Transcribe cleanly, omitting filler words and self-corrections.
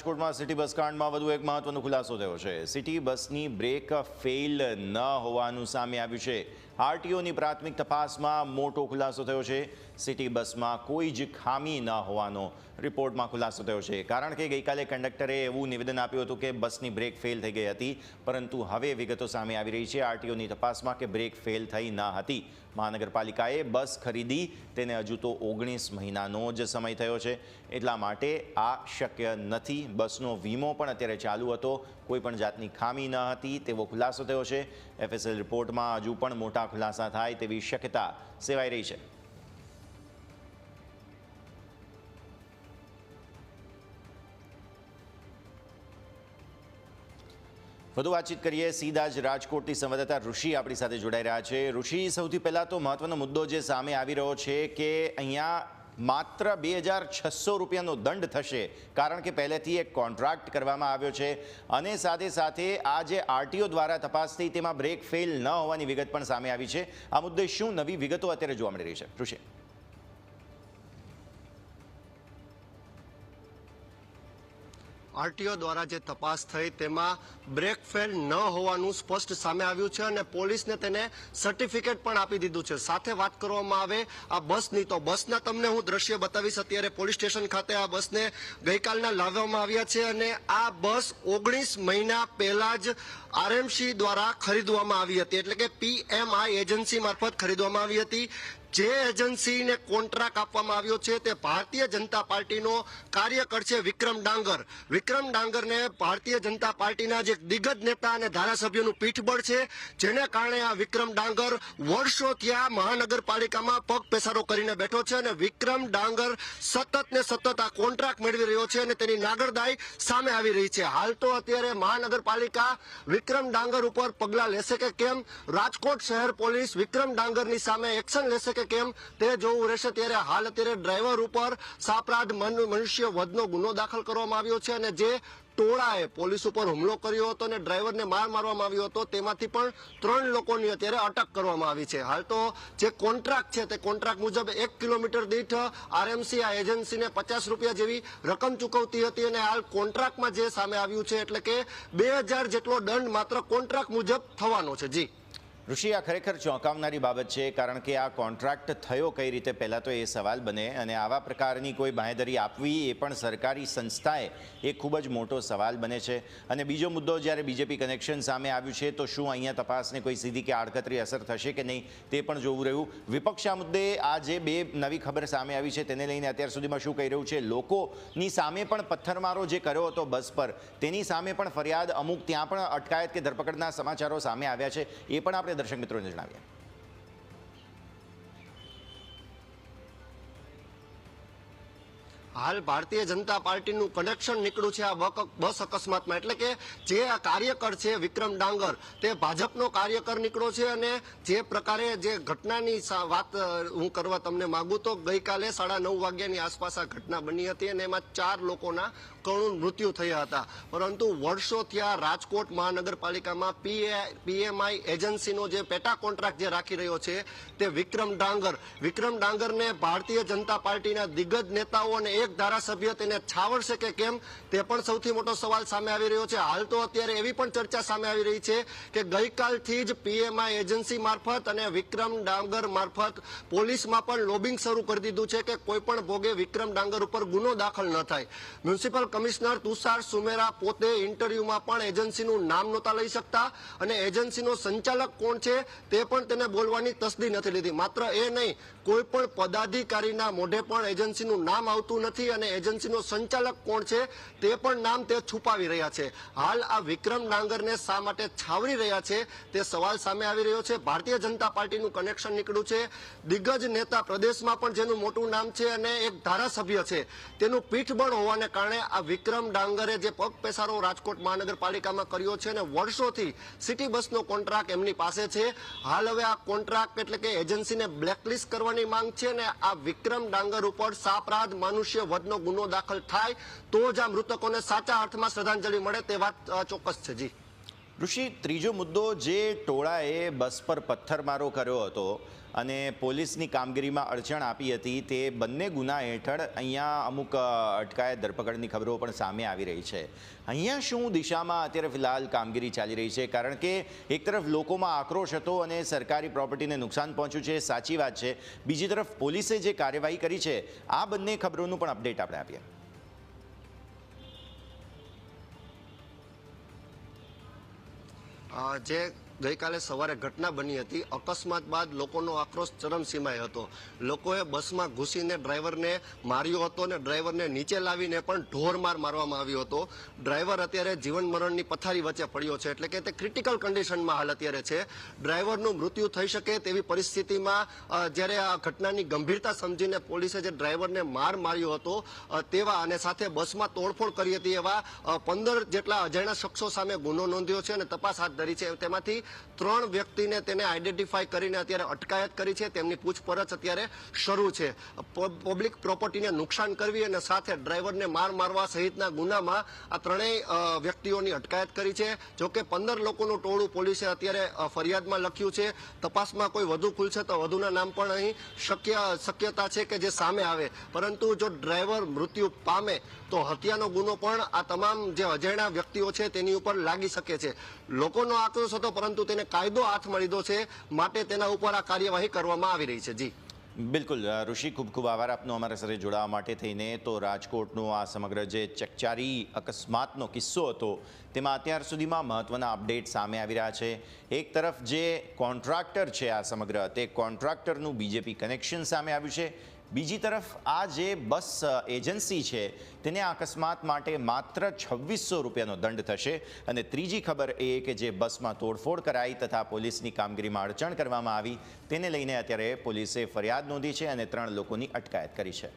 રાજકોટમાં city bus કાંડમાં વધુ એક મહત્વનો ખુલાસો થયો છે। સિટી બસની બ્રેક ફેલ ન હોવાનું સામે આવ્યું છે। આરટીઓની પ્રાથમિક તપાસમાં મોટો ખુલાસો થયો છે। સિટી બસમાં કોઈ જ ખામી ન હોવાનો રિપોર્ટમાં ખુલાસો થયો છે, કારણ કે ગઈકાલે કંડક્ટરે એવું નિવેદન આપ્યું હતું કે બસની બ્રેક ફેલ થઈ ગઈ હતી, પરંતુ હવે વિગતો સામે આવી રહી છે આરટીઓની તપાસમાં કે બ્રેક ફેલ થઈ ન હતી। મહાનગરપાલિકાએ બસ ખરીદી તેને હજુ તો 19 મહિનાનો જ સમય થયો છે, એટલા માટે આ શક્ય નથી। બસનો વીમો પણ અત્યારે ચાલુ હતો, કોઈ પણ જાતની ખામી ન હતી તેવો ખુલાસો થયો છે। એફએસએલ રિપોર્ટમાં હજુ પણ મોટા ખુલાસા થાય તેવી શક્યતા સેવાઈ રહી છે। વધુ વાતચીત કરીએ, સીધા જ રાજકોટથી સંવાદદાતા ઋષિ આપણી સાથે જોડાઈ રહ્યા છે। ઋષિ, સૌથી પહેલા તો મહત્વનો મુદ્દો જે સામે આવી રહ્યો છે કે અહીંયા માત્ર 2600 રૂપિયાનો દંડ થશે, કારણ કે પહેલેથી એક કોન્ટ્રાક્ટ કરવામાં આવ્યો છે અને સાથે સાથે આ જે આરટીઓ દ્વારા તપાસ થઈ તેમાં બ્રેક ફેલ ન હોવાની વિગત પણ સામે આવી છે। આ મુદ્દે શું નવી વિગતો અત્યારે જોવા મળી રહી છે, ઋષિ? આરટીઓ દ્વારા જે તપાસ થઈ તેમાં બ્રેક ફેલ ન હોવાનું સ્પષ્ટ સામે આવ્યું છે અને પોલીસને તેને સર્ટિફિકેટ પણ આપી દીધું છે। સાથે વાત કરવામાં આવે આ બસની, તો બસના તમને હું દ્રશ્ય બતાવીશ। અત્યારે પોલીસ સ્ટેશન ખાતે આ બસને ગઈકાલના લાવવામાં આવ્યા છે અને આ બસ 19 મહિના પહેલા જ આરએમસી દ્વારા ખરીદવામાં આવી હતી, એટલે કે પીએમઆઈ એજન્સી મારફત ખરીદવામાં આવી હતી। જે એજન્સીને કોન્ટ્રાક્ટ આપવામાં આવ્યો છે તે ભારતીય જનતા પાર્ટીનો કાર્યકર છે વિક્રમ ડાંગર। વિક્રમ ડાંગરને ભારતીય જનતા પાર્ટીના જે દિગ્ગજ નેતા અને ધારાસભ્યોનું પીઠબળ છે, જેને કારણે આ વિક્રમ ડાંગર વર્ષોથી આ મહાનગરપાલિકામાં પગ પેસારો કરીને બેઠો છે અને વિક્રમ ડાંગર સતત ને સતત આ કોન્ટ્રાક્ટ મેળવી રહ્યો છે અને તેની નાગરદાઈ સામે આવી રહી છે। હાલ તો અત્યારે મહાનગરપાલિકા વિક્રમ ડાંગર ઉપર પગલાં લેશે કે કેમ, રાજકોટ શહેર પોલીસ વિક્રમ ડાંગરની સામે એક્શન લેશે કે કેમ તે જોવું રહેશે। ત્યારે હાલ અત્યારે ડ્રાઈવર ઉપર સાપરાધ મનુષ્ય વધનો ગુનો દાખલ કરવામાં આવ્યો છે અને જે ટોળાએ પોલીસ ઉપર હુમલો કર્યો હતો અને ડ્રાઈવરને માર મારવામાં આવ્યો હતો તેમાંથી પણ 3 લોકોની અત્યારે અટક કરવામાં આવી છે। હાલ તો જે કોન્ટ્રાક્ટ છે તે કોન્ટ્રાક્ટ મુજબ 1 કિલોમીટર દીઠ આરએમસી આ એજન્સીને 50 રૂપિયા જેવી રકમ ચૂકવતી હતી અને હાલ કોન્ટ્રાક્ટમાં જે સામે આવ્યું છે એટલે કે 2000 જેટલો દંડ માત્ર કોન્ટ્રાક્ટ મુજબ થવાનો છે। જી ઋષિ, આ ખરેખર ચોંકાવનારી બાબત છે, કારણ કે આ કોન્ટ્રાક્ટ થયો કઈ રીતે, પહેલાં તો એ સવાલ બને, અને આવા પ્રકારની કોઈ બાંહેધરી આપવી એ પણ સરકારી સંસ્થાએ એ ખૂબ જ મોટો સવાલ બને છે। અને બીજો મુદ્દો, જ્યારે બીજેપી કનેક્શન સામે આવ્યું છે તો શું અહીંયા તપાસને કોઈ સીધી કે આડકતરી અસર થશે કે નહીં તે પણ જોવું રહ્યું। વિપક્ષ આ મુદ્દે આ જે બે નવી ખબર સામે આવી છે તેને લઈને અત્યાર સુધીમાં શું કહી રહ્યું છે? લોકોની સામે પણ પથ્થરમારો જે કર્યો હતો બસ પર, તેની સામે પણ ફરિયાદ, અમુક ત્યાં પણ અટકાયત કે ધરપકડના સમાચારો સામે આવ્યા છે, એ પણ આપણે દર્શક મિત્રોને જણાવીએ। હાલ ભારતીય જનતા પાર્ટીનું કનેક્શન નીકળ્યું છે આ બસ અકસ્માતમાં, એટલે કે જે આ કાર્યકર છે વિક્રમ ડાંગર તે ભાજપનો કાર્યકર નીકળ્યો છે અને જે પ્રકારે જે ઘટનાની વાત હું કરવા તમને માંગુ તો ગઈકાલે 9:30 વાગ્યાની આસપાસ આ ઘટના બની હતી અને એમાં 4 લોકોના કરુણ મૃત્યુ થયા હતા। પરંતુ વર્ષોથી આ રાજકોટ મહાનગરપાલિકામાં પીએમઆઈ એજન્સીનો જે પેટા કોન્ટ્રાક્ટ જે રાખી રહ્યો છે તે વિક્રમ ડાંગરને ભારતીય જનતા પાર્ટીના દિગ્ગજ નેતાઓ અને એક ધારાસભ્ય તેને છાવરશે કે કેમ તે પણ સૌથી મોટો સવાલ સામે આવી રહ્યો છે। હાલ તો અત્યારે એવી પણ ચર્ચા સામે આવી રહી છે કે ગઈકાલથી જ પીએમઆઈ એજન્સી મારફત અને વિક્રમ ડાંગર મારફત પોલીસમાં પણ લોબિંગ શરૂ કરી દીધું છે કે કોઈ પણ ભોગે વિક્રમ ડાંગર ઉપર ગુનો દાખલ ન થાય। મ્યુનિસિપલ કમિશનર તુષાર સુમેરા પોતે ઇન્ટરવ્યુમાં પણ એજન્સીનું નામ નહોતા લઈ શકતા અને એજન્સીનો સંચાલક કોણ છે તે પણ તેને બોલવાની તસ્દી નથી લીધી। માત્ર એ નહીં, કોઈ પણ પદાધિકારીના મોઢે પણ એજન્સીનું નામ આવતું નથી અને એજન્સીનો સંચાલક કોણ છે તે પણ નામ તે છુપાવી રહ્યા છે। હાલ આ વિક્રમ ડાંગરને શા માટે છાવરી રહ્યા છે તે સવાલ સામે આવી રહ્યો છે। ભારતીય જનતા પાર્ટીનું કનેક્શન નીકળ્યું છે, દિગ્ગજ નેતા પ્રદેશમાં પણ જેનું મોટું નામ છે અને એક ધારાસભ્ય છે તેનું પીઠબળ હોવાને કારણે આ વિક્રમ ડાંગરે જે પગ પેસારો રાજકોટ મહાનગરપાલિકામાં કર્યો છે અને વર્ષોથી સિટી બસનો કોન્ટ્રાક્ટ એમની પાસે છે। હાલ હવે આ કોન્ટ્રાક્ટ એટલે કે એજન્સીને બ્લેકલિસ્ટ કરવાની માંગ છે અને આ વિક્રમ ડાંગર ઉપર સાપરાધ મનુષ્ય વધનો ગુનો દાખલ થાય તો જ આ મૃતકોને સાચા અર્થમાં શ્રદ્ધાંજલિ મળે તે વાત ચોક્કસ છે। જી ઋષિ, ત્રીજો મુદ્દો, જે ટોળાએ બસ પર પથ્થરમારો કર્યો હતો અને પોલીસની કામગીરીમાં અડચણ આપી હતી, તે બંને ગુના હેઠળ અહીંયા અમુક અટકાયત ધરપકડની ખબરો પણ સામે આવી રહી છે. અહીંયા શું દિશામાં અત્યારે ફિલહાલ કામગીરી ચાલી રહી છે? કારણ કે એક તરફ લોકોમાં આક્રોશ હતો અને સરકારી પ્રોપર્ટીને નુકસાન પહોંચ્યું છે, સાચી વાત છે. બીજી તરફ પોલીસે જે કાર્યવાહી કરી છે, આ બંને ખબરોનું પણ અપડેટ આપણે આપીએ. જે ગઈકાલે સવારે ઘટના બની હતી, અકસ્માત બાદ લોકોનો આક્રોશ ચરમસીમાએ હતો. લોકોએ બસમાં ઘૂસીને ડ્રાઈવરને માર્યો હતો અને ડ્રાઈવરને નીચે લાવીને પણ ઢોરમાર મારવામાં આવ્યો હતો. ડ્રાઈવર અત્યારે જીવન મરણની પથારી વચ્ચે પડ્યો છે, એટલે કે તે ક્રિટિકલ કન્ડિશનમાં હાલ અત્યારે છે. ડ્રાઈવરનું મૃત્યુ થઈ શકે તેવી પરિસ્થિતિમાં જ્યારે આ ઘટનાની ગંભીરતા સમજીને પોલીસે જે ડ્રાઈવરને માર્યો હતો તેવા અને સાથે બસમાં તોડફોડ કરી હતી એવા 15 જેટલા અજાણ્યા શખ્સો સામે ગુનો નોંધ્યો છે અને તપાસ હાથ ધરી છે. તેમાંથી 3 વ્યક્તિને તેને આઈડેન્ટિફાઈ કરીને અત્યારે અટકાયત કરી છે. તેમની પૂછપરછ અત્યારે શરૂ છે. પબ્લિક પ્રોપર્ટીને નુકસાન કરવી અને સાથે ડ્રાઈવરને મારવા સહિતના ગુનામાં આ ત્રણેય વ્યક્તિઓની અટકાયત કરી છે. જોકે 15 લોકોનું ટોળું પોલીસે અત્યારે ફરિયાદમાં લખ્યું છે. તપાસમાં કોઈ વધુ ખુલશે તો વધુના નામ પણ અહીં શક્યતા છે કે જે સામે આવે. પરંતુ જો ડ્રાઈવર મૃત્યુ પામે તો હત્યાનો ગુનો પણ આ તમામ જે અજાણ્યા વ્યક્તિઓ છે તેની ઉપર લાગી શકે છે. લોકોનો આક્રોશ હતો, પરંતુ તેને કાયદો હાથમાં લીધો છે, માટે તેના ઉપર આ કાર્યવાહી કરવામાં આવી રહી છે. જી બિલકુલ ઋષિ, ખૂબ ખૂબ આભાર આપનો અમારા સાથે જોડાવા માટે થઈને. તો રાજકોટનો આ સમગ્ર જે ચકચારી અકસ્માતનો કિસ્સો હતો, તેમાં અત્યાર સુધીમાં મહત્વના અપડેટ સામે આવી રહ્યા છે. એક તરફ જે કોન્ટ્રાક્ટર છે આ સમગ્ર, તે કોન્ટ્રાક્ટરનું બીજેપી કનેક્શન સામે આવ્યું છે. બીજી તરફ આ જે બસ એજન્સી છે તેને આ અકસ્માત માટે માત્ર 2600 રૂપિયાનો દંડ થશે. અને ત્રીજી ખબર એ કે જે બસમાં તોડફોડ કરાઈ તથા પોલીસની કામગીરીમાં અડચણ કરવામાં આવી, તેને લઈને અત્યારે પોલીસે ફરિયાદ નોંધી છે અને 3 લોકોની અટકાયત કરી છે.